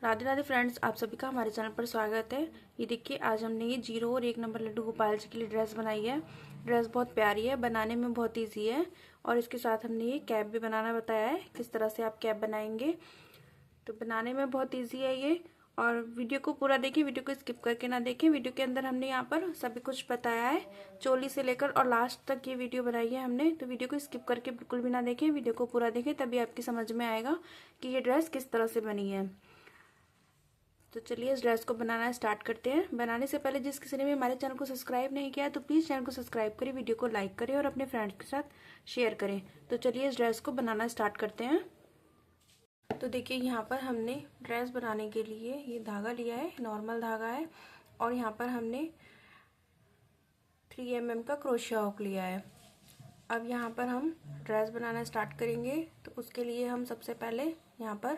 Radhe Radhe friends, आप सभी का हमारे चैनल पर स्वागत है। ये देखिए, आज हमने ये 0 और 1 नंबर लड्डू गोपाल जी के लिए ड्रेस बनाई है। ड्रेस बहुत प्यारी है, बनाने में बहुत इजी है। और इसके साथ हमने ये कैप भी बनाना बताया है, किस तरह से आप कैप बनाएंगे। तो बनाने में बहुत ईजी है ये। और वीडियो को पूरा देखिए, वीडियो को स्किप करके ना देखें। वीडियो के अंदर हमने यहाँ पर सभी कुछ बताया है, चोली से लेकर और लास्ट तक ये वीडियो बनाई है हमने। तो वीडियो को स्किप करके बिल्कुल भी ना देखें, वीडियो को पूरा देखें, तभी आपकी समझ में आएगा कि ये ड्रेस किस तरह से बनी है। तो चलिए इस ड्रेस को बनाना स्टार्ट करते हैं। बनाने से पहले जिस किसी ने भी हमारे चैनल को सब्सक्राइब नहीं किया है तो प्लीज़ चैनल को सब्सक्राइब करें, वीडियो को लाइक करें और अपने फ्रेंड्स के साथ शेयर करें। तो चलिए इस ड्रेस को बनाना स्टार्ट करते हैं। तो देखिए, यहाँ पर हमने ड्रेस बनाने के लिए ये धागा लिया है, नॉर्मल धागा है। और यहाँ पर हमने 3 mm का क्रोशिया हुक लिया है। अब यहाँ पर हम ड्रेस बनाना स्टार्ट करेंगे। तो उसके लिए हम सबसे पहले यहाँ पर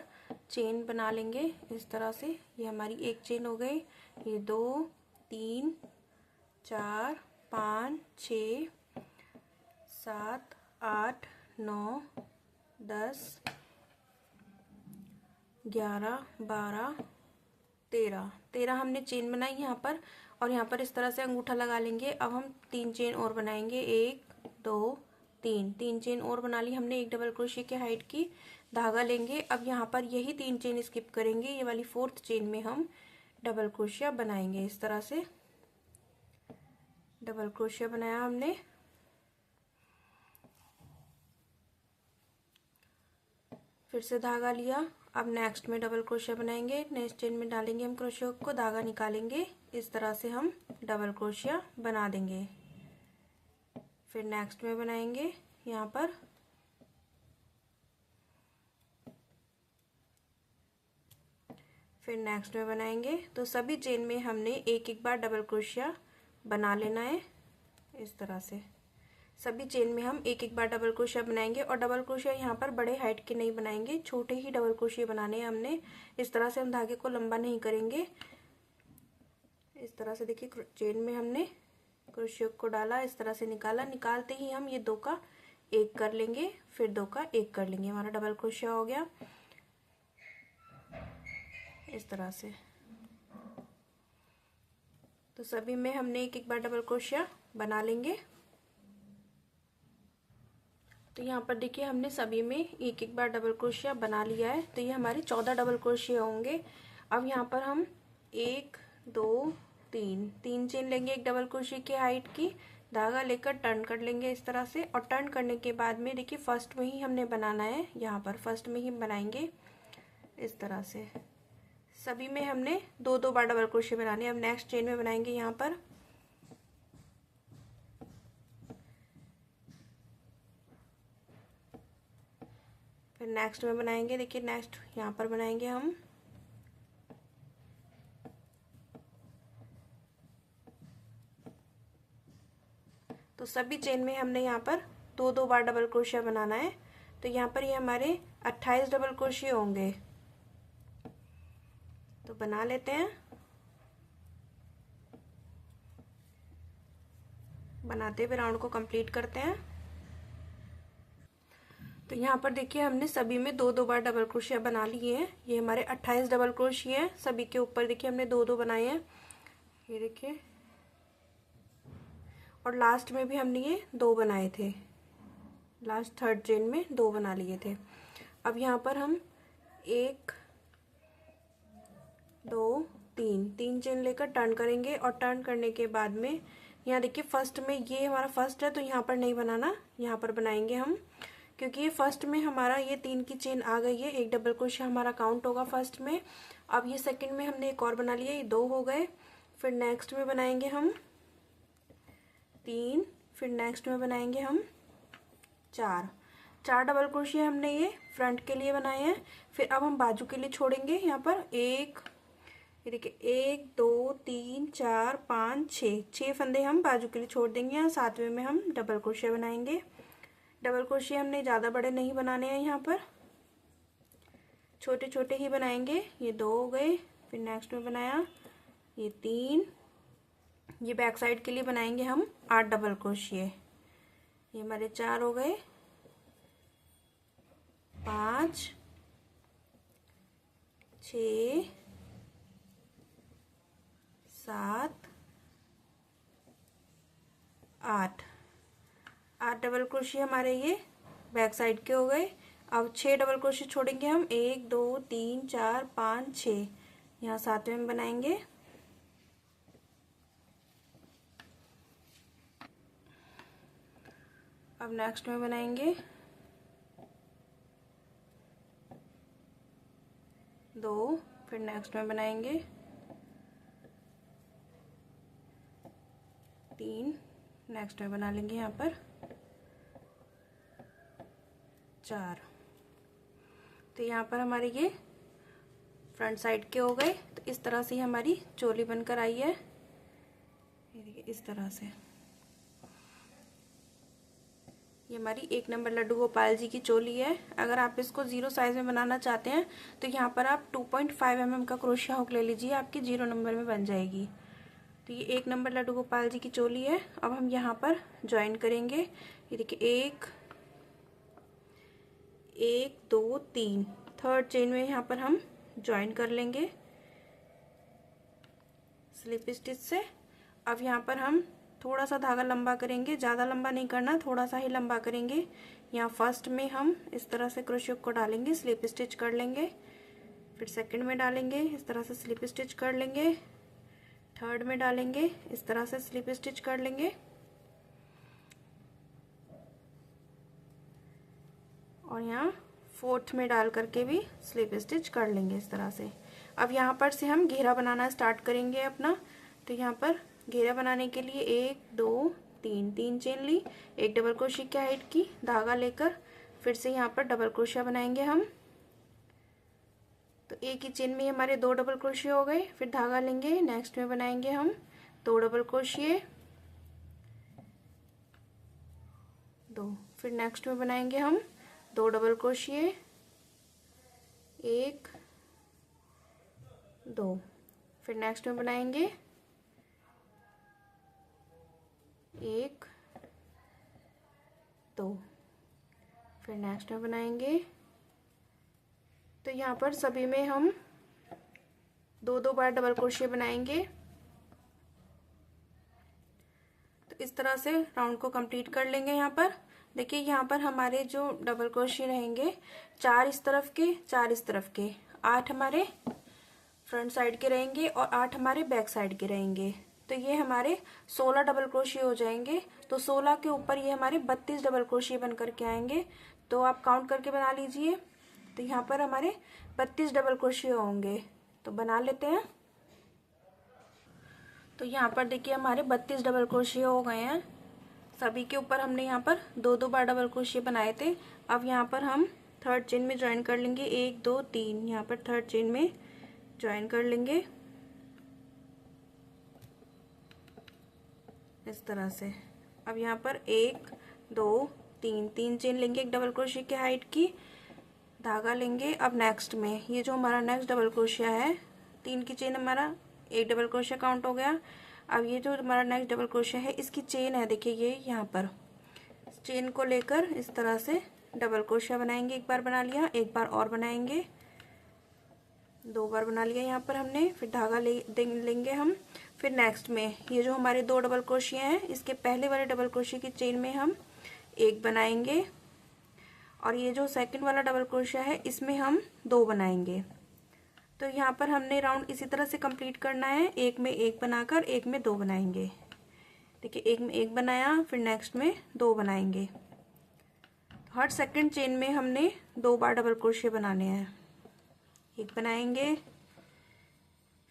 चेन बना लेंगे इस तरह से। ये हमारी एक चेन हो गई। ये 2 3 4 5 6 7 8 9 10 11 12 13 हमने चेन बनाई यहाँ पर। और यहाँ पर इस तरह से अंगूठा लगा लेंगे। अब हम 3 चेन और बनाएंगे, 1 2 3 चेन और बना ली हमने। एक डबल क्रोशिया के हाइट की धागा लेंगे। अब यहाँ पर यही 3 चेन स्किप करेंगे, ये वाली 4th चेन में हम डबल क्रोशिया बनाएंगे। इस तरह से डबल क्रोशिया बनाया हमने। फिर से धागा लिया। अब नेक्स्ट में डबल क्रोशिया बनाएंगे। नेक्स्ट चेन में डालेंगे हम क्रोशिया को, धागा निकालेंगे। इस तरह से हम डबल क्रोशिया बना देंगे। फिर नेक्स्ट में बनाएंगे यहाँ पर। फिर नेक्स्ट में बनाएंगे। तो सभी चेन में हमने एक एक बार डबल क्रोशिया बना लेना है। इस तरह से सभी चेन में हम एक एक बार डबल क्रोशिया बनाएंगे। और डबल क्रोशिया यहाँ पर बड़े हाइट के नहीं बनाएंगे, छोटे ही डबल क्रोशिया बनाने हैं हमने। इस तरह से हम धागे को लंबा नहीं करेंगे। इस तरह से देखिए, चेन में हमने क्रोशिया को डाला, इस तरह से निकाला। निकालते ही हम ये 2 का 1 कर लेंगे, फिर 2 का 1 कर लेंगे। हमारा डबल क्रोशिया हो गया इस तरह से। तो सभी में हमने एक एक बार डबल क्रोशिया बना लेंगे। तो यहाँ पर देखिए, हमने सभी में एक एक बार डबल क्रोशिया बना लिया है। तो ये हमारे 14 डबल क्रोशिया होंगे। अब यहाँ पर हम 1 2 3 चेन लेंगे एक डबल क्रोशिया की हाइट की, धागा लेकर टर्न कर लेंगे इस तरह से। और टर्न करने के बाद में देखिए, फर्स्ट में ही हमने बनाना है। यहाँ पर फर्स्ट में ही बनाएंगे इस तरह से। सभी में हमने 2 बार डबल क्रोशिया बनाने। अब नेक्स्ट चेन में बनाएंगे यहाँ पर। फिर नेक्स्ट में बनाएंगे। देखिए, नेक्स्ट यहाँ पर बनाएंगे हम। तो सभी चेन में हमने यहाँ पर 2 बार डबल क्रोशिया बनाना है। तो यहाँ पर ये हमारे 28 डबल क्रोशिया होंगे। तो बना लेते हैं। बनाते हुए राउंड को कंप्लीट करते हैं। तो यहाँ पर देखिए, हमने सभी में 2 बार डबल क्रोशिया बना लिए हैं। ये हमारे 28 डबल क्रोशिया है। सभी के ऊपर देखिए हमने 2 बनाए हैं, ये देखिए। और लास्ट में भी हमने ये 2 बनाए थे, लास्ट 3rd चेन में 2 बना लिए थे। अब यहाँ पर हम 1 2 3 चेन लेकर टर्न करेंगे। और टर्न करने के बाद में यहाँ देखिए, फर्स्ट में ये हमारा फर्स्ट है, तो यहाँ पर नहीं बनाना, यहाँ पर बनाएंगे हम। क्योंकि ये फर्स्ट में हमारा ये 3 की चेन आ गई है, एक डबल क्रोशिया हमारा काउंट होगा फर्स्ट में। अब ये सेकंड में हमने एक और बना लिया, ये 2 हो गए। फिर नेक्स्ट में बनाएंगे हम 3, फिर नेक्स्ट में बनाएंगे हम 4 डबल क्रोशिया हमने ये फ्रंट के लिए बनाए हैं। फिर अब हम बाजू के लिए छोड़ेंगे यहाँ पर ये देखिए 1 2 3 4 5 6 फंदे हम बाजू के लिए छोड़ देंगे। यहाँ 7वें में हम डबल क्रोशिया बनाएंगे। डबल क्रोशिया हमने ज़्यादा बड़े नहीं बनाने हैं, यहाँ पर छोटे छोटे ही बनाएंगे। ये 2 हो गए। फिर नेक्स्ट में बनाया ये 3, ये बैक साइड के लिए बनाएंगे हम 8 डबल क्रोशिया। ये हमारे 4 हो गए, 5 6 7 8 डबल क्रोशिया हमारे ये बैक साइड के हो गए। अब 6 डबल क्रोशिया छोड़ेंगे हम, 1 2 3 4 5 6, यहाँ 7वें में बनाएंगे। अब नेक्स्ट में बनाएंगे 2, फिर नेक्स्ट में बनाएंगे 3, नेक्स्ट में बना लेंगे यहाँ पर 4। तो यहाँ पर हमारे ये फ्रंट साइड के हो गए। तो इस तरह से हमारी चोली बनकर आई है, ये देखिए इस तरह से। ये हमारी 1 नंबर लड्डू गोपाल जी की चोली है। अगर आप इसको 0 साइज में बनाना चाहते हैं तो यहाँ पर आप 2.5 mm का क्रोशिया हुक ले लीजिए, आपकी 0 नंबर में बन जाएगी। तो ये 1 नंबर लड्डू गोपाल जी की चोली है। अब हम यहाँ पर ज्वाइन करेंगे। ये देखिए 1 2 3, थर्ड चेन में यहाँ पर हम ज्वाइन कर लेंगे स्लिप स्टिच से। अब यहाँ पर हम थोड़ा सा धागा लंबा करेंगे, ज़्यादा लंबा नहीं करना, थोड़ा सा ही लंबा करेंगे। यहाँ फर्स्ट में हम इस तरह से क्रोशिया को डालेंगे, स्लिप स्टिच कर लेंगे, फिर सेकंड में डालेंगे, इस तरह से स्लिप स्टिच कर लेंगे, थर्ड में डालेंगे, इस तरह से स्लिप स्टिच कर लेंगे, और यहाँ फोर्थ में डाल करके भी स्लिप स्टिच कर लेंगे इस तरह से। अब यहाँ पर से हम घेरा बनाना स्टार्ट करेंगे अपना। तो यहाँ पर घेरा बनाने के लिए 1 2 3 3 चेन ली, 1 डबल क्रोशिया की हाइट की धागा लेकर फिर से यहाँ पर डबल क्रोशिया बनाएंगे हम। तो एक ही चेन में हमारे 2 डबल क्रोशिया हो गए। फिर धागा लेंगे, नेक्स्ट में बनाएंगे हम 2 डबल क्रोशिया, 2, फिर नेक्स्ट में बनाएंगे हम 2 डबल क्रोशिया, 1 2, फिर नेक्स्ट में बनाएंगे 1 2, फिर नेक्स्ट में बनाएंगे। तो यहाँ पर सभी में हम 2 बार डबल क्रोशिया बनाएंगे। तो इस तरह से राउंड को कंप्लीट कर लेंगे। यहाँ पर देखिए, यहाँ पर हमारे जो डबल क्रोशिया रहेंगे 4 इस तरफ के, 4 इस तरफ के, 8 हमारे फ्रंट साइड के रहेंगे और 8 हमारे बैक साइड के रहेंगे। तो ये हमारे 16 डबल क्रोशिया हो जाएंगे। तो 16 के ऊपर ये हमारे 32 डबल क्रोशिया बन करके आएंगे। तो आप काउंट करके बना लीजिए। तो यहाँ पर हमारे 32 डबल क्रोशिया होंगे। तो बना लेते हैं। तो यहाँ पर देखिए हमारे 32 डबल क्रोशिया हो गए हैं। सभी के ऊपर हमने यहाँ पर 2 बार डबल क्रोशिया बनाए थे। अब यहाँ पर हम थर्ड चेन में ज्वाइन कर लेंगे, 1 2 3, यहाँ पर थर्ड चेन में ज्वाइन कर लेंगे इस तरह से। अब यहाँ पर 1 2 3, 3 चेन लेंगे, 1 डबल क्रोशिया की हाइट की धागा लेंगे। अब नेक्स्ट में ये जो हमारा नेक्स्ट डबल क्रोशिया है, 3 की चेन हमारा 1 डबल क्रोशिया काउंट हो गया। अब ये जो हमारा नेक्स्ट डबल क्रोशिया है, इसकी चेन है, देखिए ये यहाँ पर चेन को लेकर इस तरह से डबल क्रोशिया बनाएंगे। एक बार बना लिया, एक बार और बनाएंगे, 2 बार बना लिया यहाँ पर हमने। फिर धागा लेंगे हम। फिर नेक्स्ट में ये जो हमारे 2 डबल क्रोशिया हैं, इसके पहले वाले डबल क्रोशिया की चेन में हम 1 बनाएंगे, और ये जो सेकंड वाला डबल क्रोशिया है इसमें हम 2 बनाएंगे। तो यहाँ पर हमने राउंड इसी तरह से कंप्लीट करना है, एक में 1 बनाकर एक में 2 बनाएंगे। देखिए एक में 1 बनाया, फिर नेक्स्ट में 2 बनाएंगे। हर सेकंड चेन में हमने 2 बार डबल क्रोशिया बनाने हैं। 1 बनाएंगे,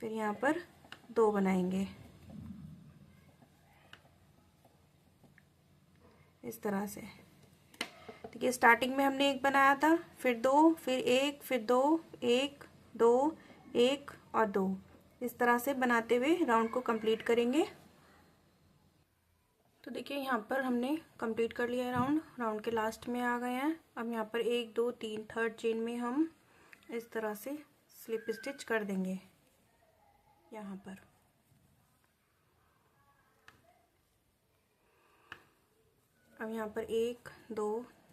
फिर यहाँ पर 2 बनाएंगे इस तरह से। देखिए स्टार्टिंग में हमने 1 बनाया था, फिर 2, फिर 1, फिर 2, 1 2 1 और 2, इस तरह से बनाते हुए राउंड को कंप्लीट करेंगे। तो देखिए यहाँ पर हमने कंप्लीट कर लिया है राउंड के लास्ट में आ गए हैं। अब यहाँ पर 1 2 3 थर्ड चेन में हम इस तरह से स्लिप स्टिच कर देंगे यहाँ पर। अब यहाँ पर 1 2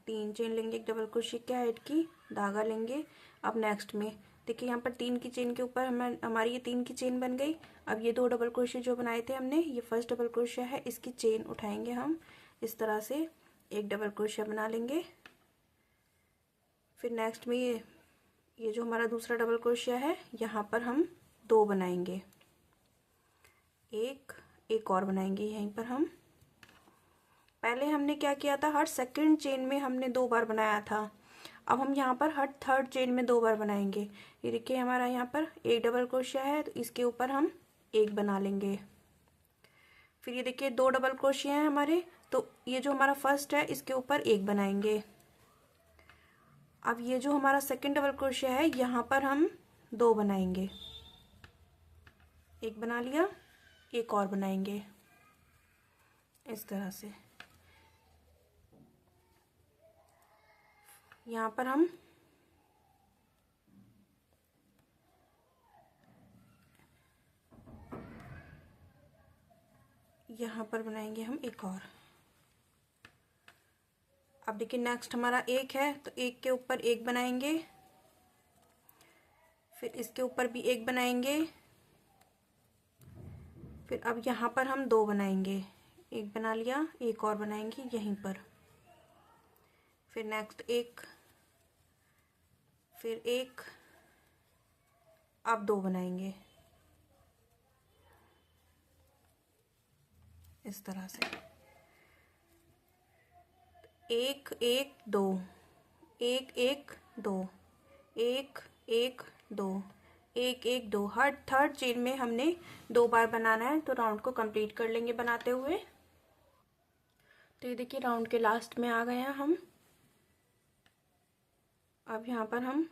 3 चेन लेंगे, 1 डबल क्रोशिया की हाइट की धागा लेंगे। अब नेक्स्ट में देखिए यहाँ पर 3 की चेन के ऊपर हमारी ये 3 की चेन बन गई। अब ये 2 डबल क्रोशिया जो बनाए थे हमने, ये फर्स्ट डबल क्रोशिया है, इसकी चेन उठाएंगे हम इस तरह से, एक डबल क्रोशिया बना लेंगे। फिर नेक्स्ट में ये जो हमारा दूसरा डबल क्रोशिया है, यहाँ पर हम 2 बनाएंगे, एक और बनाएंगे यहीं पर हम। पहले हमने क्या किया था, हर सेकंड चेन में हमने 2 बार बनाया था। अब हम यहाँ पर हर थर्ड चेन में 2 बार बनाएंगे। ये देखिए हमारा यहाँ पर एक डबल क्रोशिया है, तो इसके ऊपर हम एक बना लेंगे। फिर ये देखिए 2 डबल क्रोशिया हैं हमारे, तो ये जो हमारा फर्स्ट है इसके ऊपर एक बनाएंगे। अब ये जो हमारा सेकंड डबल क्रोशिया है, यहाँ पर हम 2 बनाएंगे, एक बना लिया, एक और बनाएंगे इस तरह से। यहाँ पर हम बनाएंगे हम एक और। अब देखिए नेक्स्ट हमारा एक है, तो एक के ऊपर एक बनाएंगे, फिर इसके ऊपर भी एक बनाएंगे, फिर अब यहाँ पर हम 2 बनाएंगे, एक बना लिया, एक और बनाएंगे यहीं पर, फिर नेक्स्ट एक, फिर एक, अब 2 बनाएंगे इस तरह से, एक एक 2, एक एक 2, एक एक 2, एक एक 2। हर थर्ड चेन में हमने 2 बार बनाना है। तो राउंड को कंप्लीट कर लेंगे बनाते हुए। तो ये देखिए राउंड के लास्ट में आ गए हैं हम। अब यहाँ पर हम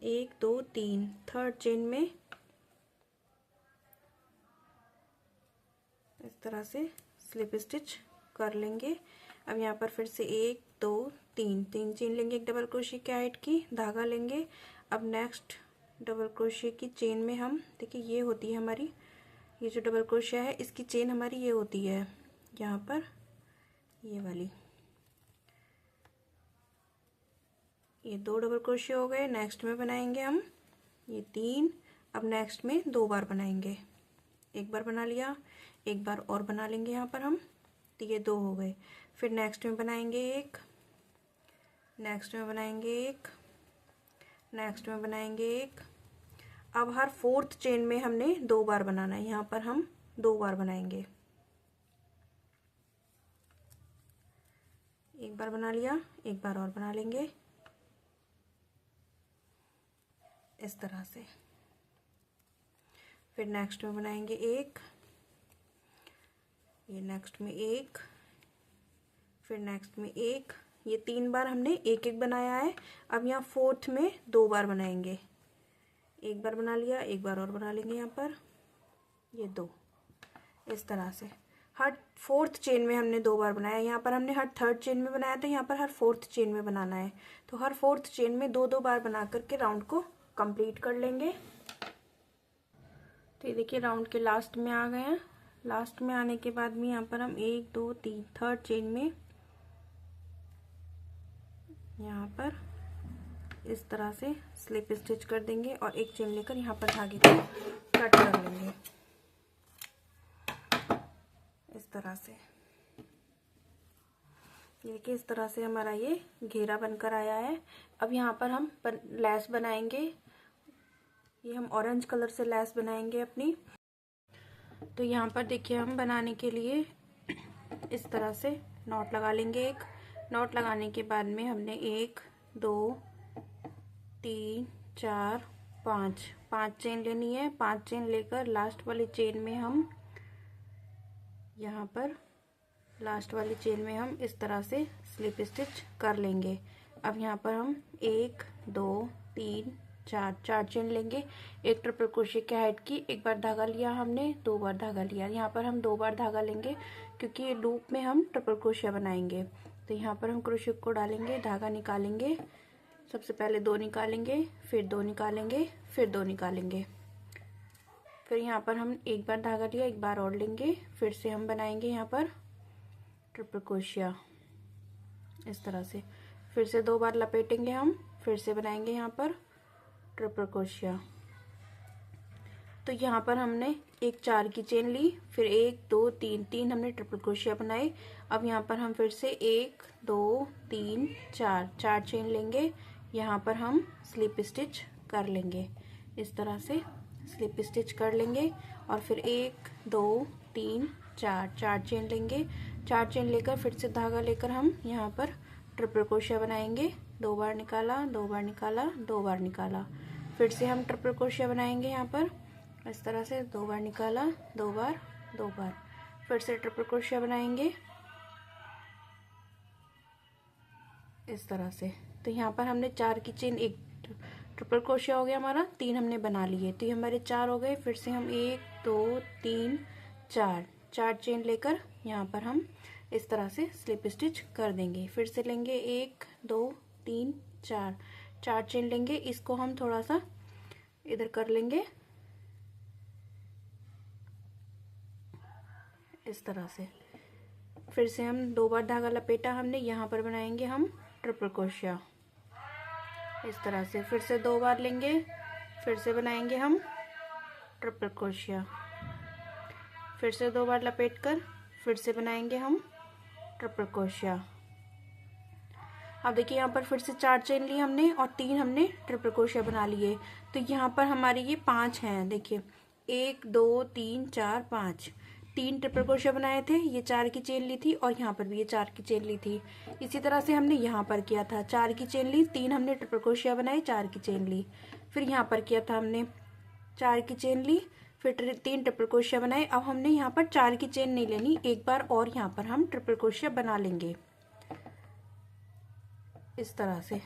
1 2 3 थर्ड चेन में इस तरह से स्लिप स्टिच कर लेंगे। अब यहाँ पर फिर से 1 2 3 3 चेन लेंगे, एक डबल क्रोशिया की हाइट की धागा लेंगे। अब नेक्स्ट डबल क्रोशिया की चेन में हम देखिए ये होती है हमारी, ये जो डबल क्रोशिया है इसकी चेन हमारी ये होती है यहाँ पर, ये वाली, ये 2 डबल क्रोशिया हो गए। नेक्स्ट में बनाएंगे हम ये 3। अब नेक्स्ट में 2 बार बनाएंगे, एक बार बना लिया, एक बार और बना लेंगे यहाँ पर हम, तो ये 2 हो गए। फिर नेक्स्ट में बनाएंगे एक, नेक्स्ट में बनाएंगे एक, नेक्स्ट में बनाएंगे एक। अब हर फोर्थ चेन में हमने 2 बार बनाना है, यहाँ पर हम 2 बार बनाएंगे, एक बार बना लिया, एक बार और बना लेंगे इस तरह से। फिर नेक्स्ट में बनाएंगे एक, ये नेक्स्ट में एक, फिर नेक्स्ट में एक। ये 3 बार हमने एक एक बनाया है। अब यहाँ फोर्थ में 2 बार बनाएंगे, एक बार बना लिया, एक बार और बना लेंगे यहाँ पर, ये 2 इस तरह से। हर फोर्थ चेन में हमने 2 बार बनाया, यहाँ पर हमने हर थर्ड चेन में बनाया था, यहाँ पर हर फोर्थ चेन में बनाना है। तो हर फोर्थ चेन में 2 बार बना करके राउंड को कंप्लीट कर लेंगे। तो ये देखिए राउंड के लास्ट में आ गए हैं। लास्ट में आने के बाद में यहाँ पर हम 1 2 3 थर्ड चेन में यहाँ पर इस तरह से स्लिप स्टिच कर देंगे और एक चेन लेकर यहाँ पर धागे को कट कर लेंगे इस तरह से। देखिए इस तरह से हमारा ये घेरा बनकर आया है। अब यहाँ पर हम लैस बनाएंगे, ये हम ऑरेंज कलर से लैस बनाएंगे अपनी। तो यहाँ पर देखिए हम बनाने के लिए इस तरह से नॉट लगा लेंगे। एक नॉट लगाने के बाद में हमने 1 2 3 4 5 चेन लेनी है। 5 चेन लेकर लास्ट वाली चेन में हम यहाँ पर लास्ट वाली चेन में हम इस तरह से स्लिप स्टिच कर लेंगे। अब यहाँ पर हम 1 2 3 4 चेन लेंगे, एक ट्रिपल क्रोशिया की हाइट की, एक बार धागा लिया हमने, 2 बार धागा लिया। यहाँ पर हम 2 बार धागा लेंगे क्योंकि ये लूप में हम ट्रिपल क्रोशिया बनाएंगे। तो यहाँ पर हम क्रोशिया को डालेंगे, धागा निकालेंगे, सबसे पहले 2 निकालेंगे, फिर 2 निकालेंगे, फिर 2 निकालेंगे। फिर यहाँ पर हम एक बार धागा लिया, एक बार और लेंगे, फिर से हम बनाएंगे यहाँ पर ट्रिपल क्रोशिया इस तरह से। फिर से 2 बार लपेटेंगे हम, फिर से बनाएंगे यहाँ पर ट्रिपल क्रोशिया। तो यहाँ पर हमने एक 4 की चेन ली, फिर 1 2 3 3 हमने ट्रिपल क्रोशिया बनाए। अब यहाँ पर हम फिर से 1 2 3 4 चेन लेंगे, यहाँ पर हम स्लिप स्टिच कर लेंगे। इस तरह से स्लिप स्टिच कर लेंगे और फिर 1 2 3 4 चेन लेंगे। 4 चेन लेकर फिर से धागा लेकर हम यहाँ पर ट्रिपल क्रोशिया बनाएंगे। 2 बार निकाला, 2 बार निकाला, 2 बार निकाला, फिर से हम ट्रिपल क्रोशिया बनाएंगे। यहाँ पर इस तरह से 2 बार निकाला, 2 बार, 2 बार, फिर से ट्रिपल क्रोशिया बनाएंगे इस तरह से। तो यहाँ पर हमने 4 की चेन, एक ट्रिपल क्रोशिया हो गया हमारा, 3 हमने बना लिए, तो ये हमारे 4 हो गए। फिर से हम 1 2 3 4 चेन लेकर यहाँ पर हम इस तरह से स्लिप स्टिच कर देंगे। फिर से लेंगे 1 2 3 4 चेन लेंगे, इसको हम थोड़ा सा इधर कर लेंगे इस तरह से। फिर से हम 2 बार धागा लपेटा हमने, यहाँ पर बनाएंगे हम ट्रिपल क्रोशिया इस तरह से। फिर से 2 बार लेंगे, फिर से बनाएंगे हम ट्रिपल क्रोशिया, फिर से 2 बार लपेट कर फिर से बनाएंगे हम ट्रिपल क्रोशिया। अब देखिए यहाँ पर फिर से 4 चेन ली हमने और 3 हमने ट्रिपल क्रोशिया बना लिए। तो यहाँ पर हमारी ये 5 हैं, देखिए 1 2 3 4 5, 3 ट्रिपल क्रोशिया बनाए थे, ये 4 की चेन ली थी और यहाँ पर भी ये 4 की चेन ली थी। इसी तरह से हमने यहाँ पर किया था, 4 की चेन ली, 3 हमने ट्रिपल क्रोशिया बनाए, 4 की चेन ली। फिर यहाँ पर किया था हमने 4 की चेन ली, फिर 3 ट्रिपल क्रोशिया बनाए। अब हमने यहाँ पर 4 की चेन नहीं लेनी, एक बार और यहाँ पर हम ट्रिपल क्रोशिया बना लेंगे इस तरह से।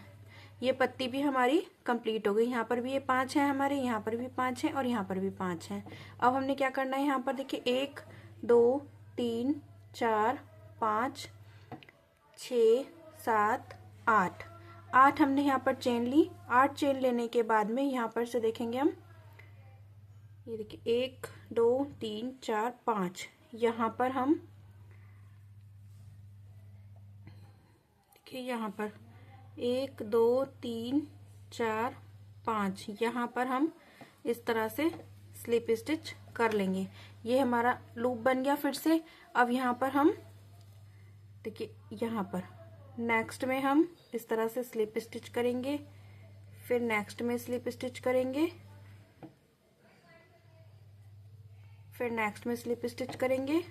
ये पत्ती भी हमारी कंप्लीट हो गई। यहाँ पर भी ये 5 है हमारे, यहाँ पर भी 5 है और यहाँ पर भी 5 है। अब हमने क्या करना है, यहाँ पर देखिए 1 2 3 4 5 6 7 8 हमने यहाँ पर चेन ली। 8 चेन लेने के बाद में यहाँ पर से देखेंगे हम, ये देखिए 1 2 3 4 5, यहाँ पर हम देखिए यहाँ पर 1 2 3 4 5, यहाँ पर हम इस तरह से स्लिप स्टिच कर लेंगे। ये हमारा लूप बन गया। फिर से अब यहाँ पर हम देखिए, यहाँ पर नेक्स्ट में हम इस तरह से स्लिप स्टिच करेंगे, फिर नेक्स्ट में स्लिप स्टिच करेंगे, फिर नेक्स्ट में स्लिप स्टिच करेंगे,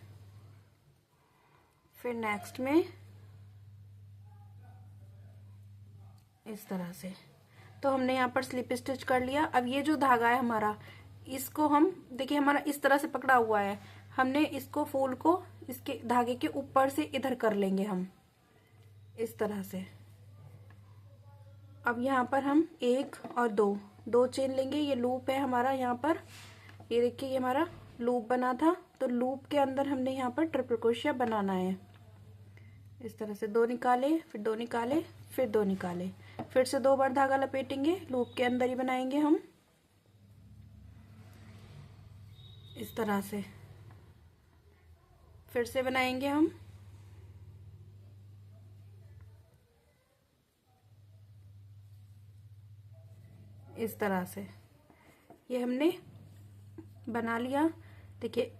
फिर नेक्स्ट में इस तरह से। तो हमने यहाँ पर स्लिप स्टिच कर लिया। अब ये जो धागा है हमारा, इसको हम देखिए हमारा इस तरह से पकड़ा हुआ है, हमने इसको फूल को इसके धागे के ऊपर से इधर कर लेंगे हम इस तरह से। अब यहाँ पर हम 1 और 2 चेन लेंगे। ये लूप है हमारा, यहाँ पर ये देखिए ये हमारा लूप बना था, तो लूप के अंदर हमने यहाँ पर ट्रिपल क्रोशिया बनाना है इस तरह से। 2 निकाले, फिर 2 निकाले, फिर 2 निकाले, फिर से 2 बार धागा लपेटेंगे, लूप के अंदर ही बनाएंगे हम इस तरह से। फिर से बनाएंगे हम इस तरह से। ये हमने बना लिया। देखिए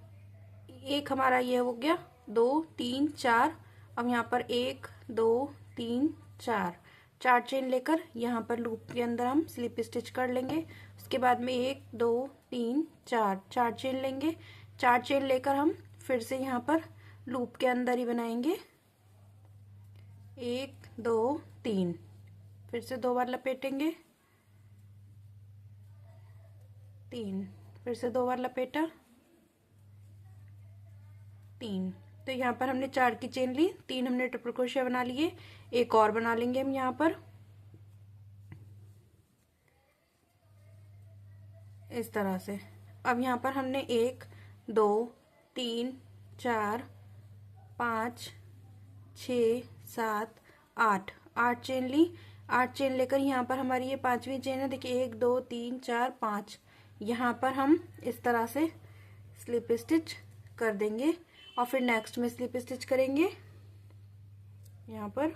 एक हमारा ये हो गया, 2 3 4। अब यहाँ पर 1 2 3 4 चेन लेकर यहाँ पर लूप के अंदर हम स्लिप स्टिच कर लेंगे। उसके बाद में 1 2 3 4 चेन लेंगे। 4 चेन लेकर हम फिर से यहाँ पर लूप के अंदर ही बनाएंगे 1 2 3, फिर से 2 बार लपेटेंगे 3, फिर से 2 बार लपेटा 3। तो यहाँ पर हमने 4 की चेन ली, 3 हमने ट्रिपल क्रोशिया बना लिए। एक और बना लेंगे हम यहाँ पर इस तरह से। अब यहाँ पर हमने 1 2 3 4 5 6 7 8 चेन ली। 8 चेन लेकर यहाँ पर हमारी ये 5वीं चेन है, देखिए 1 2 3 4 5। यहाँ पर हम इस तरह से स्लिप स्टिच कर देंगे और फिर नेक्स्ट में स्लिप स्टिच करेंगे यहाँ पर,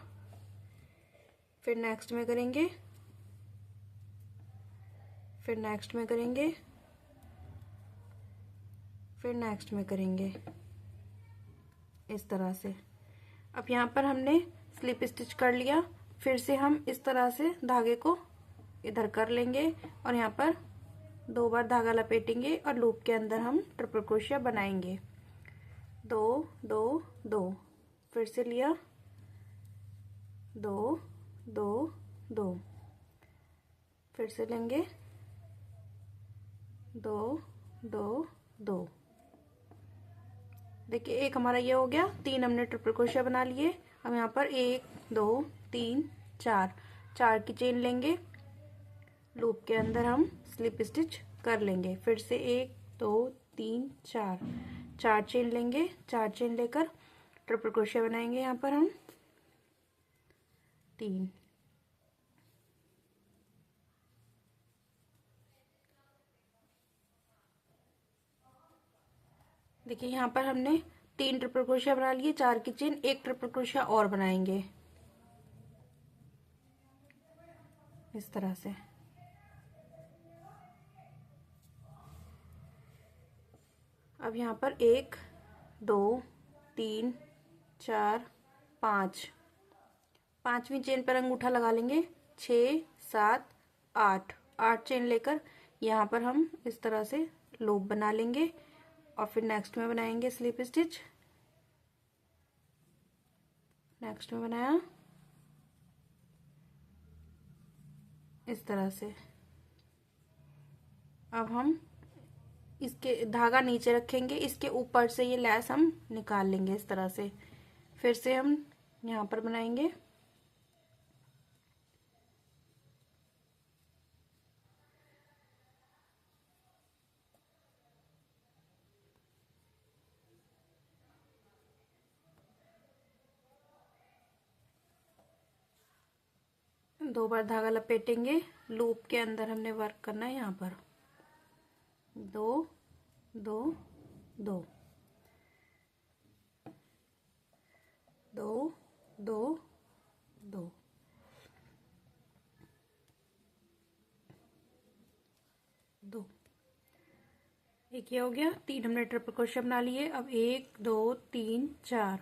फिर नेक्स्ट में करेंगे फिर नेक्स्ट में करेंगे, फिर नेक्स्ट में करेंगे इस तरह से। अब यहाँ पर हमने स्लिप स्टिच कर लिया, फिर से हम इस तरह से धागे को इधर कर लेंगे और यहाँ पर 2 बार धागा लपेटेंगे और लूप के अंदर हम ट्रिपल क्रोशिया बनाएंगे। 2 2 2, फिर से लिया, 2 2 2, फिर से लेंगे, 2 2 2। देखिए एक हमारा ये हो गया, 3 हमने ट्रिपल क्रोशिया बना लिए। अब यहाँ पर 1 2 3 4, 4 की चेन लेंगे, लूप के अंदर हम स्लिप स्टिच कर लेंगे। फिर से 1 2 3 4, 4 चेन लेंगे, 4 चेन लेकर ट्रिपल क्रोशिया बनाएंगे यहाँ पर हम 3। देखिए यहाँ पर हमने 3 ट्रिपल क्रोशिया बना लिए, 4 की चेन, 1 ट्रिपल क्रोशिया और बनाएंगे इस तरह से। अब यहाँ पर 1 2 3 4 5, 5वीं चेन पर अंगूठा लगा लेंगे, 6 7 8, 8 चेन लेकर यहाँ पर हम इस तरह से लूप बना लेंगे और फिर नेक्स्ट में बनाएंगे स्लिप स्टिच। नेक्स्ट में बनाया इस तरह से। अब हम इसके धागा नीचे रखेंगे, इसके ऊपर से ये लैस हम निकाल लेंगे इस तरह से। फिर से हम यहाँ पर बनाएंगे, दो बार धागा लपेटेंगे, लूप के अंदर हमने वर्क करना है यहाँ पर 2 2 2 2 2 2 2। एक ये हो गया, 3 हमने ट्रिपल क्रोशिया बना लिए। अब 1 2 3 4,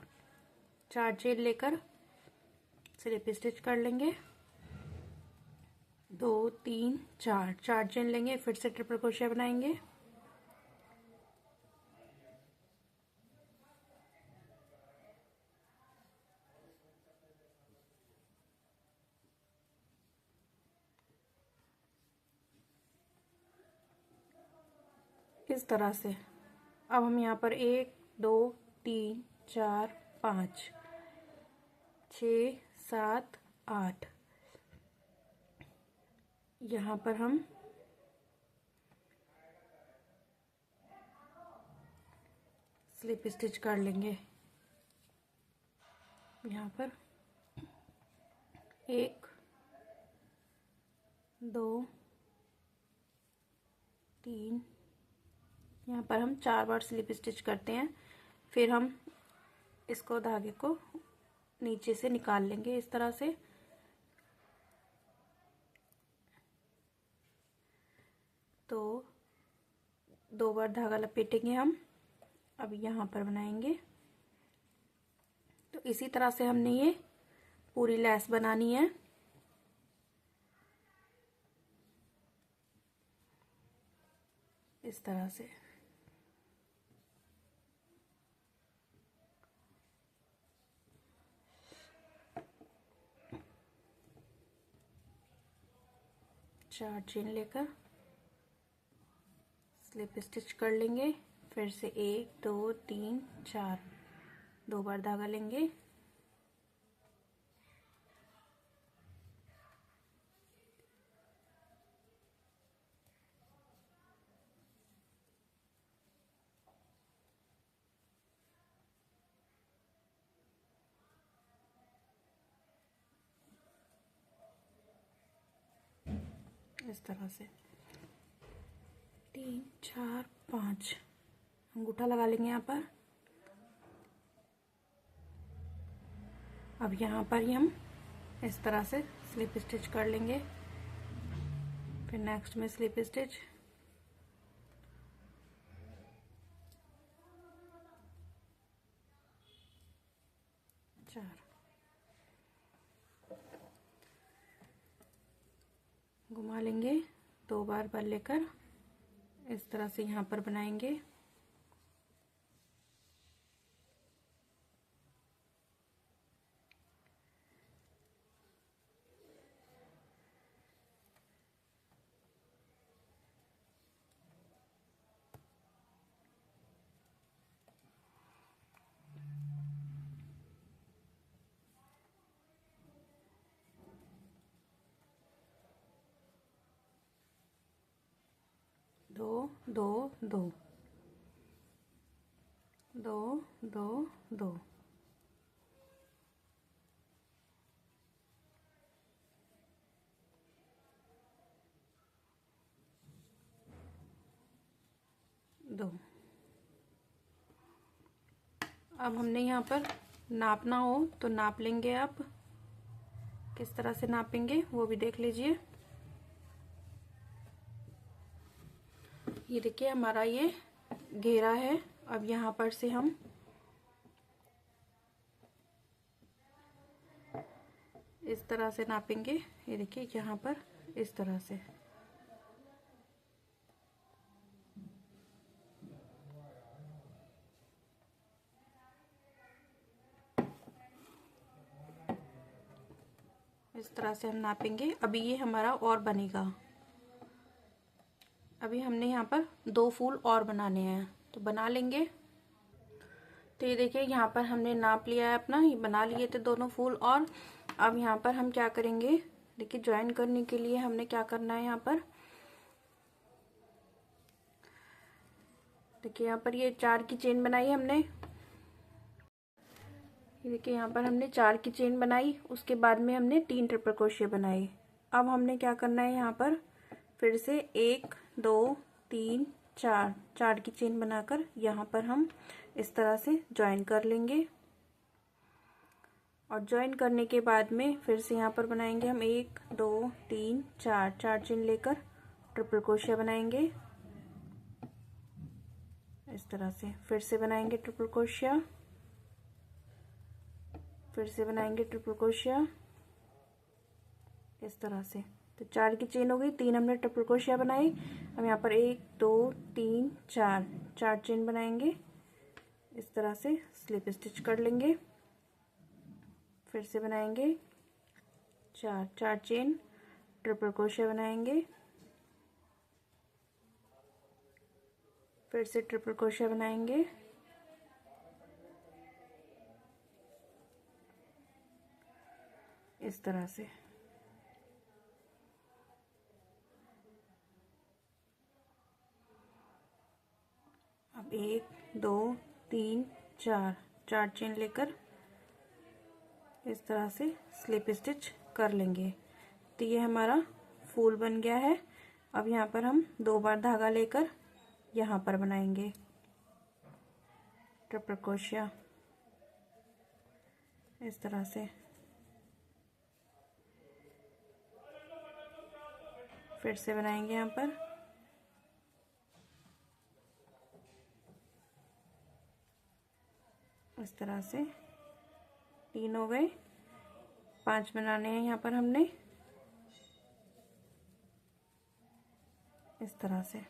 4 चेन लेकर स्लिप स्टिच कर लेंगे, 2 3 4, 4 चेन लेंगे, फिर से ट्रिपल क्रोशिया बनाएंगे, इस तरह से। अब हम यहाँ पर 1 2 3 4 5 6 7 8, यहाँ पर हम स्लिप स्टिच कर लेंगे। यहाँ पर 1 2 3, यहाँ पर हम 4 बार स्लिप स्टिच करते हैं। फिर हम इसको धागे को नीचे से निकाल लेंगे इस तरह से। तो 2 बार धागा लपेटेंगे हम। अब यहाँ पर बनाएंगे, तो इसी तरह से हमने ये पूरी लैस बनानी है। इस तरह से चार चेन लेकर स्लिप स्टिच कर लेंगे। फिर से 1 2 3 4, 2 बार धागा लेंगे, इस तरह से 3 4 5 अंगूठा लगा लेंगे यहाँ पर। अब यहाँ पर ही हम इस तरह से स्लिप स्टिच कर लेंगे। फिर नेक्स्ट में स्लिप स्टिच, चार, घुमा लेंगे, 2 बार बल लेकर इस तरह से यहाँ पर बनाएंगे। दो दो दो, दो दो दो, दो। अब हमने यहाँ पर नापना हो तो नाप लेंगे। आप किस तरह से नापेंगे वो भी देख लीजिए। ये देखिए हमारा ये घेरा है। अब यहाँ पर से हम इस तरह से नापेंगे। ये देखिए यहाँ पर इस तरह से। इस तरह से हम नापेंगे। अभी ये हमारा और बनेगा। अभी हमने यहाँ पर 2 फूल और बनाने हैं तो बना लेंगे। तो ये देखिए यहाँ पर हमने नाप लिया है अपना, ये बना लिए थे दोनों फूल। और अब यहाँ पर हम क्या करेंगे, देखिए ज्वाइन करने के लिए हमने क्या करना है। यहाँ पर देखिए यहाँ पर ये 4 की चेन बनाई हमने। ये देखिए यहाँ पर हमने 4 की चेन बनाई, उसके बाद में हमने 3 ट्रिपल क्रोशिया बनाई। अब हमने क्या करना है, यहाँ पर फिर से 1 2 3 4 4 की चेन बनाकर यहाँ पर हम इस तरह से ज्वाइन कर लेंगे। और ज्वाइन करने के बाद में फिर से यहाँ पर बनाएंगे हम 1 2 3 4 4 चेन लेकर ट्रिपल क्रोशिया बनाएंगे इस तरह से। फिर से बनाएंगे ट्रिपल क्रोशिया, फिर से बनाएंगे ट्रिपल क्रोशिया इस तरह से। तो 4 की चेन हो गई, 3 हमने ट्रिपल क्रोशिया बनाई। हम यहाँ पर 1 2 3 4 4 चेन बनाएंगे इस तरह से, स्लिप स्टिच कर लेंगे। फिर से बनाएंगे 4 4 चेन, ट्रिपल क्रोशिया बनाएंगे, फिर से ट्रिपल क्रोशिया बनाएंगे, इस तरह से। अब 1 2 3 4 4 चेन लेकर इस तरह से स्लिप स्टिच कर लेंगे। तो ये हमारा फूल बन गया है। अब यहाँ पर हम 2 बार धागा लेकर यहाँ पर बनाएंगे ट्रिपल क्रोशिया इस तरह से। फिर से बनाएंगे यहाँ पर इस तरह से। 3 हो गए, 5 बनाने हैं यहाँ पर हमने इस तरह से।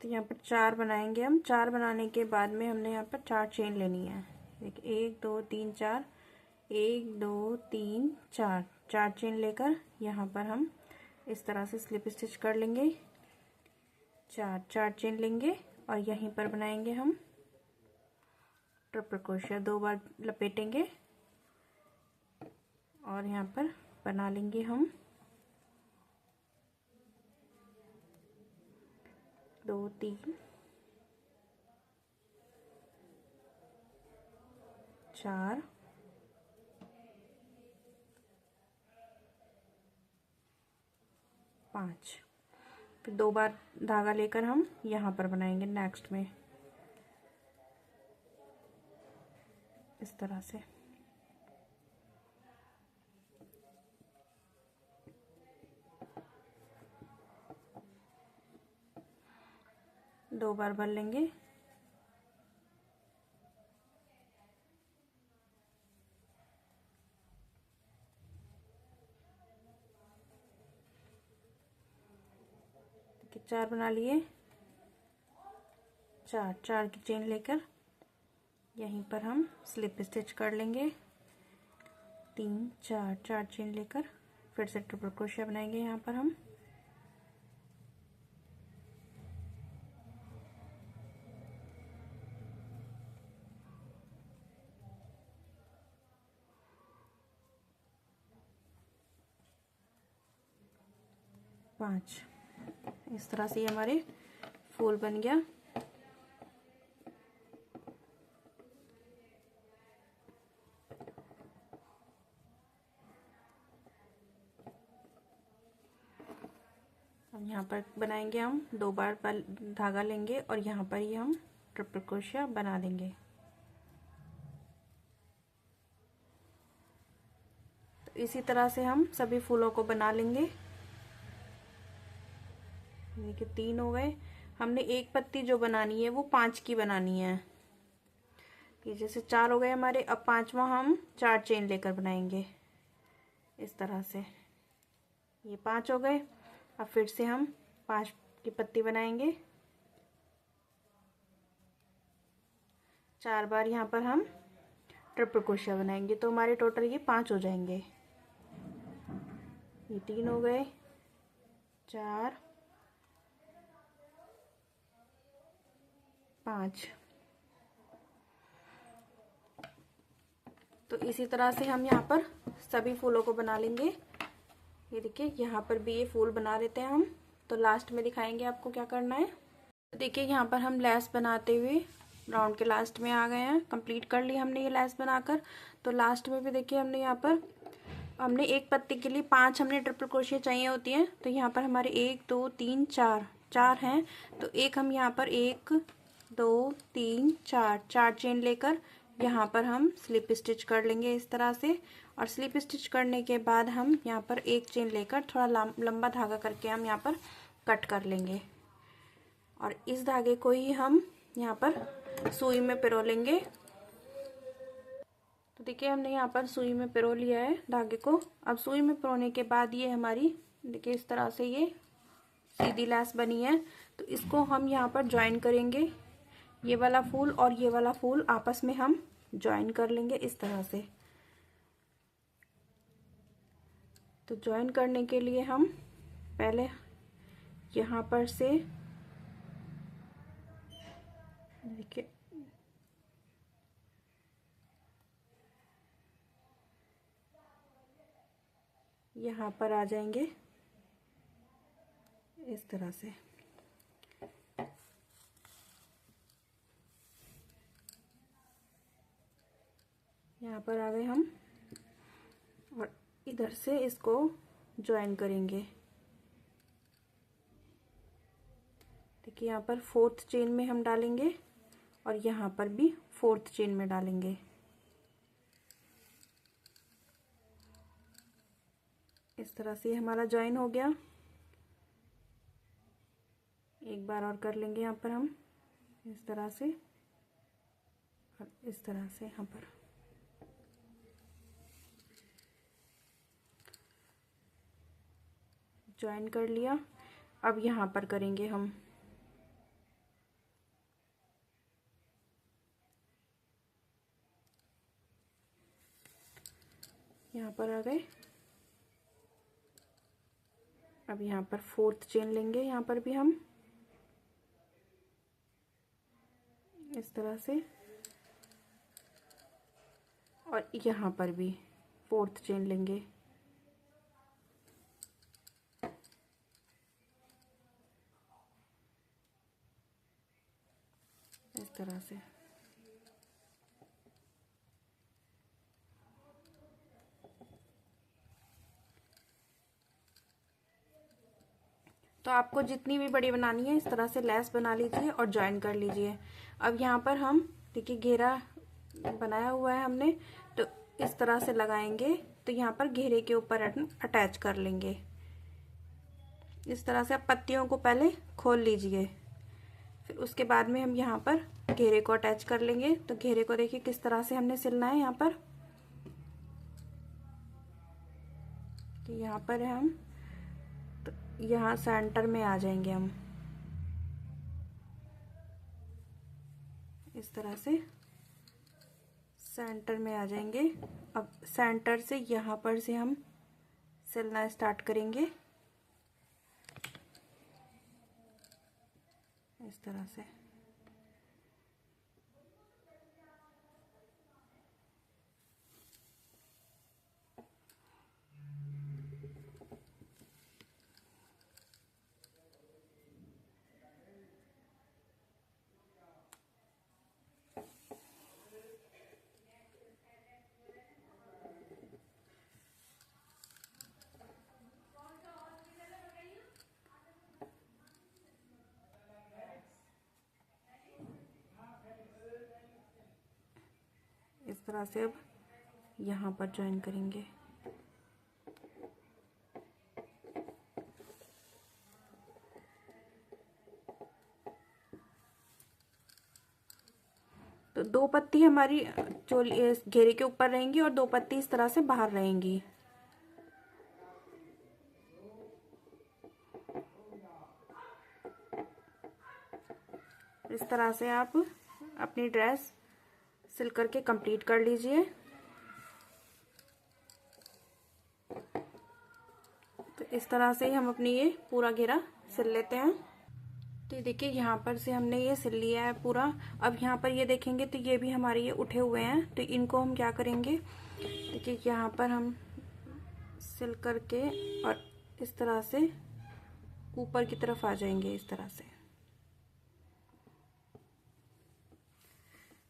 तो यहाँ पर 4 बनाएंगे हम। 4 बनाने के बाद में हमने यहाँ पर 4 चेन लेनी है। देखिए 1 2 3 4, 1 2 3 4 4 चेन लेकर यहाँ पर हम इस तरह से स्लिप स्टिच कर लेंगे। 4 4 चेन लेंगे और यहीं पर बनाएंगे हम ट्रिपल क्रोशिया। 2 बार लपेटेंगे और यहाँ पर बना लेंगे हम 2 3 4 5। फिर 2 बार धागा लेकर हम यहाँ पर बनाएंगे नेक्स्ट में इस तरह से। दो बार भर लेंगे। चार बना लिए। चार की चेन लेकर यहीं पर हम स्लिप स्टिच कर लेंगे। 3 4 चेन लेकर फिर से ट्रिपल क्रोशिया बनाएंगे यहाँ पर हम। पाँच। इस तरह से हमारे फूल बन गया। अब यहाँ पर बनाएंगे हम 2 बार धागा लेंगे और यहाँ पर ही हम ट्रिपल क्रोशिया बना देंगे। तो इसी तरह से हम सभी फूलों को बना लेंगे। देखिए 3 हो गए। हमने एक पत्ती जो बनानी है वो 5 की बनानी है। ये जैसे 4 हो गए हमारे। अब 5वां हम 4 चेन लेकर बनाएंगे इस तरह से। ये 5 हो गए। अब फिर से हम 5 की पत्ती बनाएंगे। 4 बार यहाँ पर हम ट्रिपल क्रोशिया बनाएंगे तो हमारे टोटल ये 5 हो जाएंगे। ये 3 हो गए। 4 5। तो इसी तरह से हम यहाँ पर सभी फूलों को बना लेंगे। ये देखिए यहाँ पर भी ये फूल बना लेते हैं हम। तो लास्ट में दिखाएंगे आपको क्या करना है। देखिए यहाँ पर हम लेस बनाते हुए राउंड के लास्ट में आ गए हैं। कंप्लीट कर ली हमने ये लेस बनाकर। तो लास्ट में भी देखिए हमने एक पत्ती के लिए 5 हमने ट्रिपल क्रोशिया चाहिए होती हैं। तो यहाँ पर हमारे 1 2 3 4 हैं। तो एक हम यहाँ पर 1 2 3 4 चेन लेकर यहाँ पर हम स्लिप स्टिच कर लेंगे इस तरह से। और स्लिप स्टिच करने के बाद हम यहाँ पर एक चेन लेकर थोड़ा लंबा धागा करके हम यहाँ पर कट कर लेंगे। और इस धागे को ही हम यहाँ पर सुई में पिरो लेंगे। तो देखिए हमने यहाँ पर सुई में पिरो लिया है धागे को। अब सुई में पिरोने के बाद ये हमारी देखिए इस तरह से ये सीधी लेस बनी है। तो इसको हम यहाँ पर ज्वाइन करेंगे। ये वाला फूल और ये वाला फूल आपस में हम ज्वाइन कर लेंगे इस तरह से। तो ज्वाइन करने के लिए हम पहले यहाँ पर से देखिए यहाँ पर आ जाएंगे इस तरह से। यहाँ पर आ गए हम और इधर से इसको ज्वाइन करेंगे। देखिए यहाँ पर 4th चेन में हम डालेंगे और यहाँ पर भी 4th चेन में डालेंगे। इस तरह से हमारा ज्वाइन हो गया। एक बार और कर लेंगे यहाँ पर हम इस तरह से और इस तरह से यहाँ पर। ज्वाइन कर लिया। अब यहाँ पर करेंगे हम यहाँ पर आ गए। अब यहाँ पर 4th चेन लेंगे यहाँ पर भी हम इस तरह से और यहाँ पर भी 4th चेन लेंगे। इस तरह से। तो आपको जितनी भी बड़ी बनानी है इस तरह से लेस बना लीजिए और ज्वाइन कर लीजिए। अब यहाँ पर हम देखिए घेरा बनाया हुआ है हमने, तो इस तरह से लगाएंगे। तो यहाँ पर घेरे के ऊपर अटैच कर लेंगे। इस तरह से आप पत्तियों को पहले खोल लीजिए, फिर उसके बाद में हम यहाँ पर घेरे को अटैच कर लेंगे। तो घेरे को देखिए किस तरह से हमने सिलना है यहाँ पर। तो यहाँ पर हम तो यहाँ सेंटर में आ जाएंगे हम, इस तरह से सेंटर में आ जाएंगे। अब सेंटर से यहाँ पर से हम सिलना स्टार्ट करेंगे इस तरह से। इस तरह से अब यहाँ पर ज्वाइन करेंगे। तो 2 पत्ती हमारी चोली घेरे के ऊपर रहेंगी और 2 पत्ती इस तरह से बाहर रहेंगी। इस तरह से आप अपनी ड्रेस सिल करके कंप्लीट कर लीजिए। तो इस तरह से हम अपनी ये पूरा घेरा सिल लेते हैं। तो देखिए यहाँ पर से हमने ये सिल लिया है पूरा। अब यहाँ पर ये देखेंगे तो ये भी हमारे ये उठे हुए हैं, तो इनको हम क्या करेंगे, देखिए यहाँ पर हम सिल करके और इस तरह से ऊपर की तरफ आ जाएंगे इस तरह से।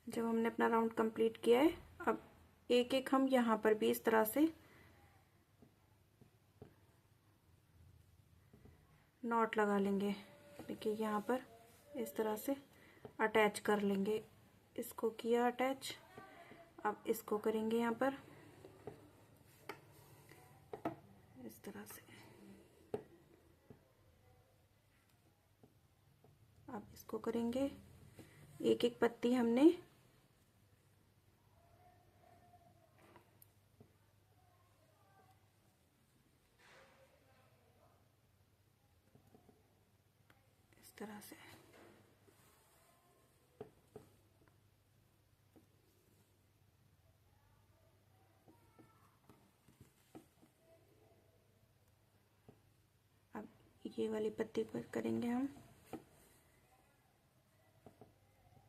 जब हमने अपना राउंड कंप्लीट किया है, अब एक एक हम यहाँ पर भी इस तरह से नॉट लगा लेंगे। देखिए यहाँ पर इस तरह से अटैच कर लेंगे। इसको किया अटैच, अब इसको करेंगे यहाँ पर इस तरह से। अब इसको करेंगे, एक एक पत्ती हमने इस तरह से। अब ये वाली पत्ती पर करेंगे हम।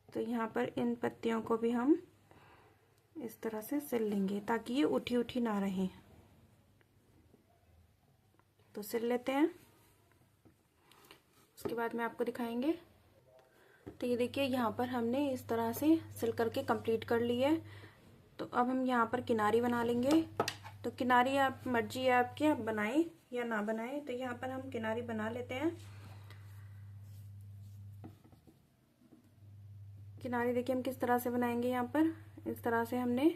तो यहाँ पर इन पत्तियों को भी हम इस तरह से सिल लेंगे ताकि ये उठी उठी ना रहे। तो सिल लेते हैं, उसके बाद में आपको दिखाएंगे। तो ये देखिए यहाँ पर हमने इस तरह से सिल करके कंप्लीट कर ली है। तो अब हम यहाँ पर किनारी बना लेंगे। तो किनारी आप मर्जी है आपकी, आप बनाएं या ना बनाएं। तो यहाँ पर हम किनारी बना लेते हैं। किनारी देखिए हम किस तरह से बनाएंगे। यहाँ पर इस तरह से हमने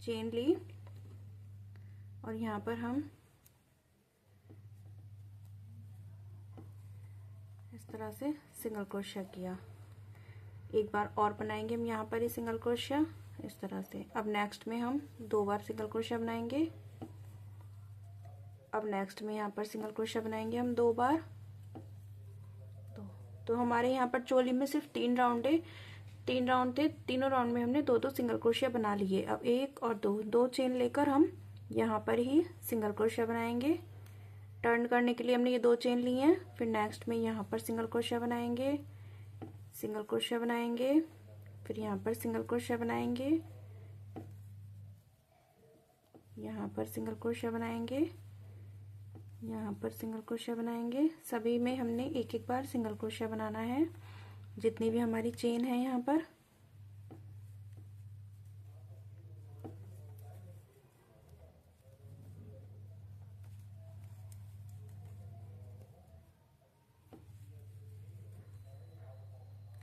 चेन ली और यहाँ पर हम इस तरह से सिंगल क्रोशिया किया। एक बार और बनाएंगे हम यहाँ पर ही सिंगल क्रोशिया इस तरह से। अब नेक्स्ट में हम 2 बार सिंगल क्रोशिया बनाएंगे। अब नेक्स्ट में यहाँ पर सिंगल क्रोशिया बनाएंगे हम 2 बार। तो हमारे यहाँ पर चोली में सिर्फ 3 राउंड है, 3 राउंड थे, तीनों राउंड में हमने 2-2 सिंगल क्रोशिया बना लिए। अब 1 और 2 चेन लेकर हम यहाँ पर ही सिंगल क्रोशिया बनाएंगे। टर्न करने के लिए हमने ये 2 चेन ली हैं। फिर नेक्स्ट में यहाँ पर सिंगल क्रोशिया बनाएंगे, सिंगल क्रोशिया बनाएंगे, फिर यहाँ पर सिंगल क्रोशिया बनाएंगे, यहाँ पर सिंगल क्रोशिया बनाएंगे, यहाँ पर सिंगल क्रोशिया बनाएंगे। सभी में हमने एक एक बार सिंगल क्रोशिया बनाना है, जितनी भी हमारी चेन है यहाँ पर।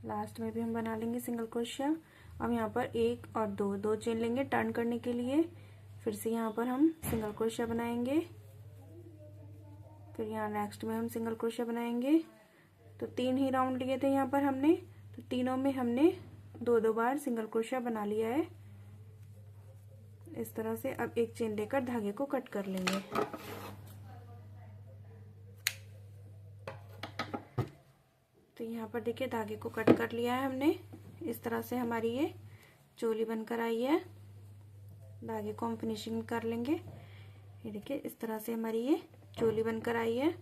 लास्ट में भी हम बना लेंगे सिंगल क्रोशिया। अब यहाँ पर 1 और 2 चेन लेंगे टर्न करने के लिए। फिर से यहाँ पर हम सिंगल क्रोशिया बनाएंगे, फिर यहाँ नेक्स्ट में हम सिंगल क्रोशिया बनाएंगे। तो 3 ही राउंड लिए थे यहाँ पर हमने, तो तीनों में हमने 2 बार सिंगल क्रोशिया बना लिया है इस तरह से। अब एक चेन लेकर धागे को कट कर लेंगे। तो यहाँ पर देखिए धागे को कट कर लिया है हमने। इस तरह से हमारी ये चोली बनकर आई है। धागे को हम फिनिशिंग कर लेंगे। ये देखिए इस तरह से हमारी ये चोली बनकर आई है,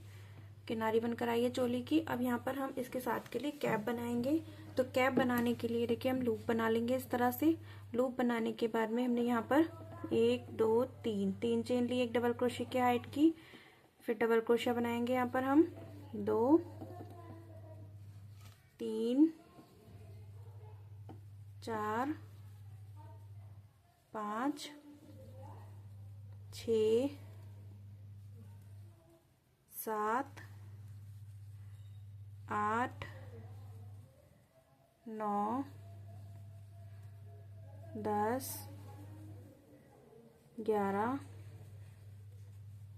किनारी बनकर आई है चोली की। अब यहाँ पर हम इसके साथ के लिए कैप बनाएंगे। तो कैप बनाने के लिए देखिए हम लूप बना लेंगे इस तरह से। लूप बनाने के बाद में हमने यहाँ पर 1 2 3 चेन ली, एक डबल क्रोशिया की हाइट की। फिर डबल क्रोशिया बनाएंगे यहाँ पर हम 2 3 4 5 6 7 8 9 10 11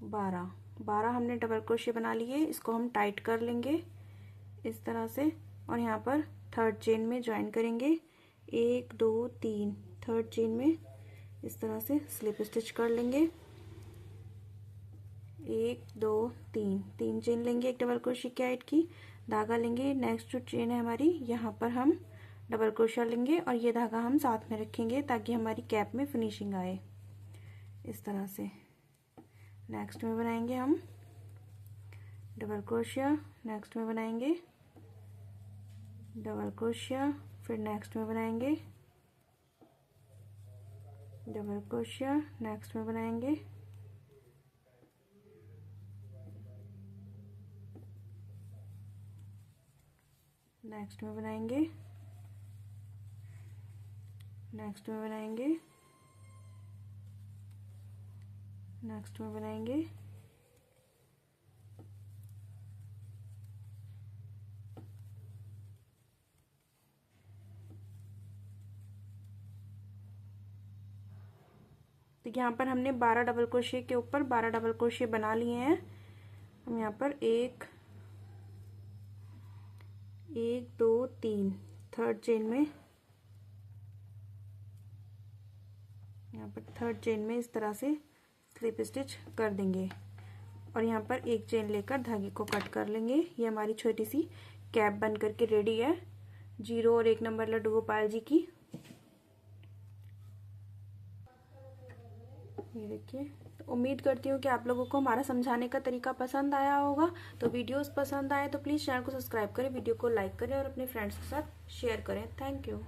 12 हमने डबल क्रोशिया बना लिए। इसको हम टाइट कर लेंगे इस तरह से और यहाँ पर थर्ड चेन में ज्वाइन करेंगे। 1 2 3 थर्ड चेन में इस तरह से स्लिप स्टिच कर लेंगे। 1 2 3 चेन लेंगे, एक डबल क्रोशिया की हाइट की। धागा लेंगे, नेक्स्ट जो चेन है हमारी यहाँ पर हम डबल क्रोशिया लेंगे और ये धागा हम साथ में रखेंगे ताकि हमारी कैप में फिनिशिंग आए इस तरह से। नेक्स्ट में बनाएंगे हम डबल क्रोशिया, नेक्स्ट में बनाएंगे डबल क्रोशिया, फिर नेक्स्ट में बनाएंगे डबल क्रोशिया, नेक्स्ट में बनाएंगे नेक्स्ट में बनाएंगे नेक्स्ट में बनाएंगे नेक्स्ट में बनाएंगे तो यहाँ पर हमने 12 डबल क्रोशिया के ऊपर 12 डबल क्रोशिया बना लिए हैं। हम यहाँ पर 1 2 3 थर्ड चेन में, यहाँ पर थर्ड चेन में इस तरह से स्लिप स्टिच कर देंगे और यहाँ पर एक चेन लेकर धागे को कट कर लेंगे। ये हमारी छोटी सी कैप बन करके रेडी है 0 और 1 नंबर लड्डू गोपाल जी की। ये देखिए, तो उम्मीद करती हूँ कि आप लोगों को हमारा समझाने का तरीका पसंद आया होगा। तो वीडियोस पसंद आए तो प्लीज़ चैनल को सब्सक्राइब करें, वीडियो को लाइक करें और अपने फ्रेंड्स के साथ शेयर करें। Thank you.